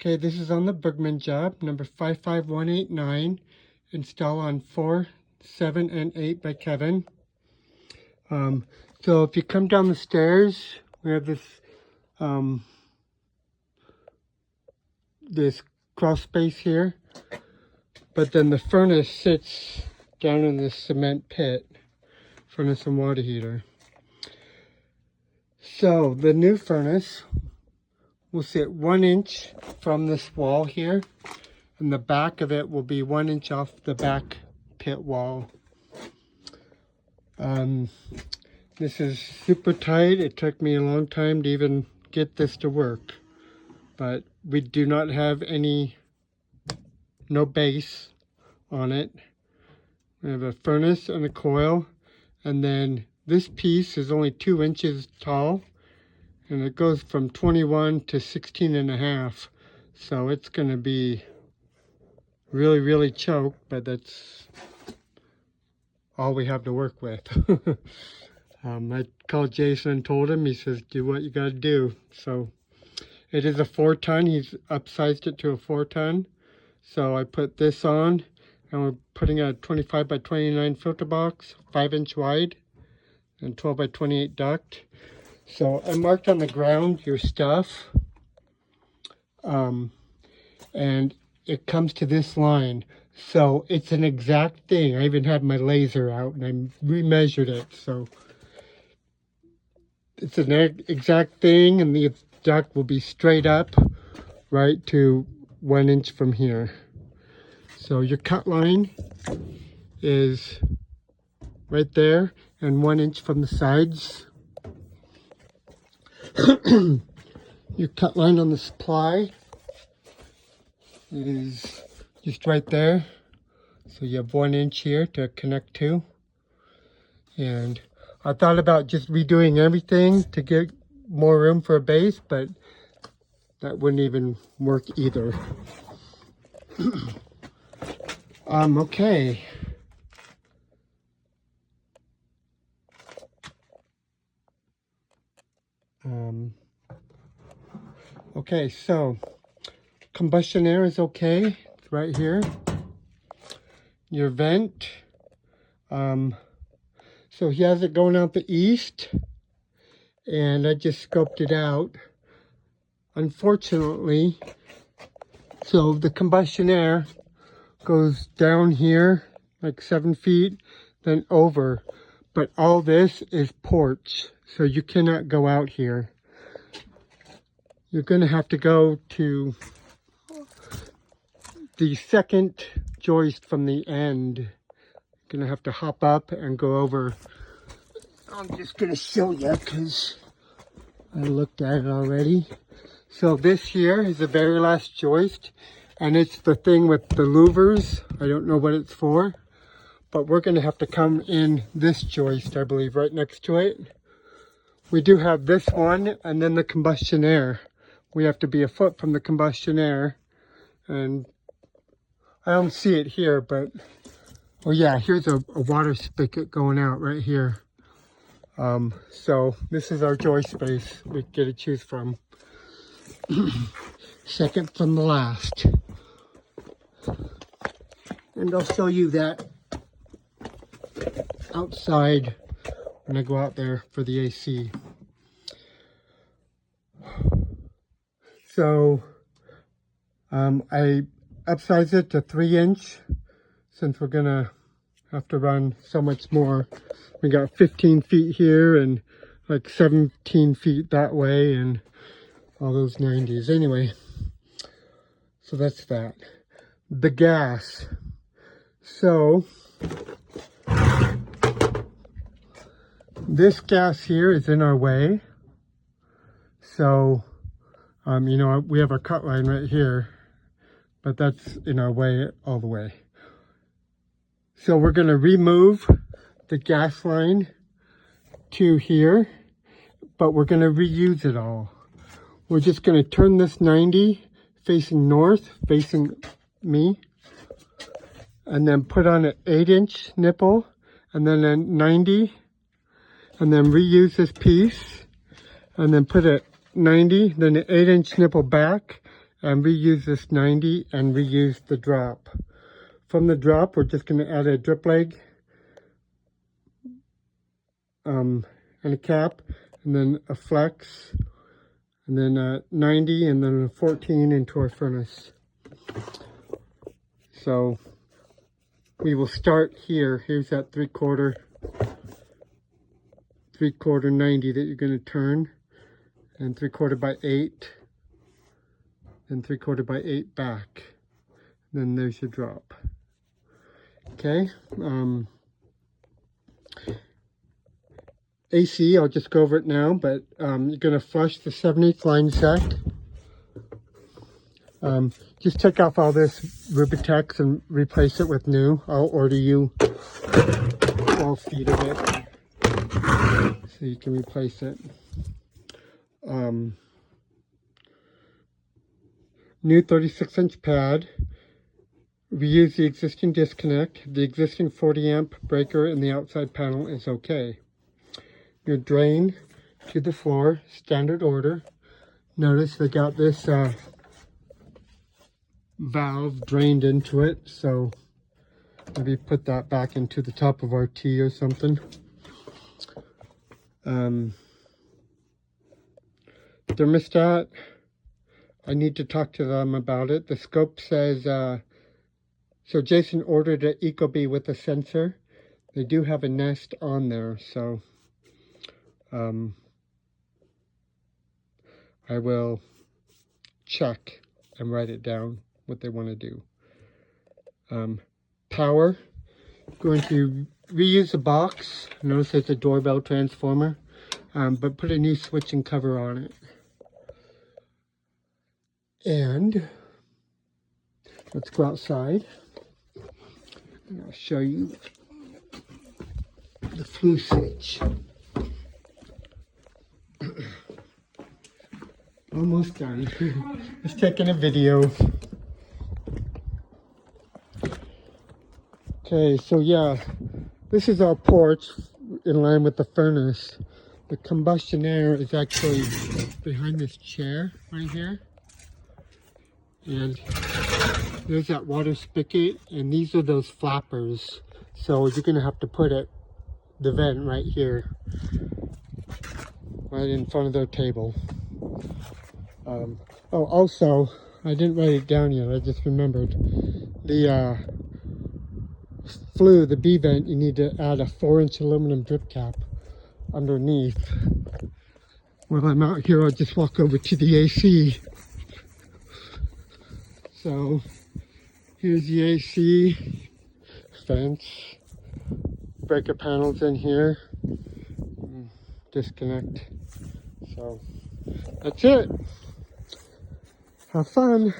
Okay, this is on the Bergman job, number 55189, install on 4, 7, and 8 by Kevin. So if you come down the stairs, we have this cross space here, but then the furnace sits down in this cement pit, furnace and water heater. So the new furnace will sit 1 inch from this wall here, and the back of it will be 1 inch off the back pit wall. This is super tight. It took me a long time to even get this to work, but we do not have no base on it. We have a furnace and a coil, and then this piece is only 2 inches tall, and it goes from 21 to 16 and a half. So it's going to be really choked, but that's all we have to work with. I called Jason and told him, he says, do what you got to do. So it is a 4-ton. He's upsized it to a 4-ton. So I put this on, and we're putting a 25 by 29 filter box, 5 inch wide, and 12 by 28 duct. So I marked on the ground your stuff, and it comes to this line. So it's an exact thing. I even had my laser out and I remeasured it. So it's an exact thing, and the duct will be straight up right to 1 inch from here. So your cut line is right there and 1 inch from the sides. Your cut line on the supply is just right there. So you have 1 inch here to connect to. And I thought about just redoing everything to get more room for a base, but that wouldn't even work either. Okay. Okay, so combustion air is okay. It's right here. Your vent. So he has it going out the east, and I just scoped it out. Unfortunately, so the combustion air goes down here like 7 feet, then over. But all this is porch, so you cannot go out here. You're going to have to go to the second joist from the end. You're going to have to hop up and go over. I'm just going to show you because I looked at it already. So this here is the very last joist, and it's the thing with the louvers. I don't know what it's for, but we're going to have to come in this joist, I believe, right next to it. We do have this one, and then the combustion air. We have to be a foot from the combustion air, and I don't see it here, but, oh yeah, here's a water spigot going out right here. So this is our joist space we get to choose from. Second from the last. And I'll show you that outside when I go out there for the AC. So I upsized it to 3 inch since we're gonna have to run so much more. We got 15 feet here and like 17 feet that way and all those 90s. Anyway, so that's that. The gas. So this gas here is in our way. So, you know, we have our cut line right here, but that's in our way all the way. So we're going to remove the gas line to here, but we're going to reuse it all. We're just going to turn this 90 facing north, facing me, and then put on an 8-inch nipple, and then a 90, and then reuse this piece, and then put a 90, then an 8-inch nipple back, and we use this 90 and we use the drop. From the drop, we're just going to add a drip leg and a cap, and then a flex, and then a 90, and then a 14 into our furnace. So we will start here. Here's that 3/4 90 that you're going to turn, and 3/4 by 8, and 3/4 by 8 back. Then there's your drop. Okay. AC, I'll just go over it now, but you're going to flush the 7/8 line set. Just take off all this Rubitex and replace it with new. I'll order you 12 feet of it so you can replace it. New 36-inch pad. We use the existing disconnect. The existing 40 amp breaker in the outside panel is okay. Your drain to the floor, standard order. Notice they got this valve drained into it, so maybe put that back into the top of our tea or something. Thermostat, I need to talk to them about it. The scope says, so Jason ordered an Ecobee with a sensor. They do have a Nest on there, so I will check and write it down what they want to do. Power, going to reuse the box. Notice there's a doorbell transformer, but put a new switch and cover on it. And let's go outside and I'll show you the flue switch. Almost done. Just taking a video. Okay, so yeah, this is our porch in line with the furnace. The combustion air is actually behind this chair right here. And there's that water spigot, and these are those flappers. So you're gonna have to put the vent right here, right in front of their table. Oh, also, I didn't write it down yet, I just remembered. The flue, the B vent, you need to add a 4-inch aluminum drip cap underneath. While I'm out here, I'll just walk over to the AC. So, here's the AC, fence, breaker panels in here, disconnect. So, that's it. Have fun.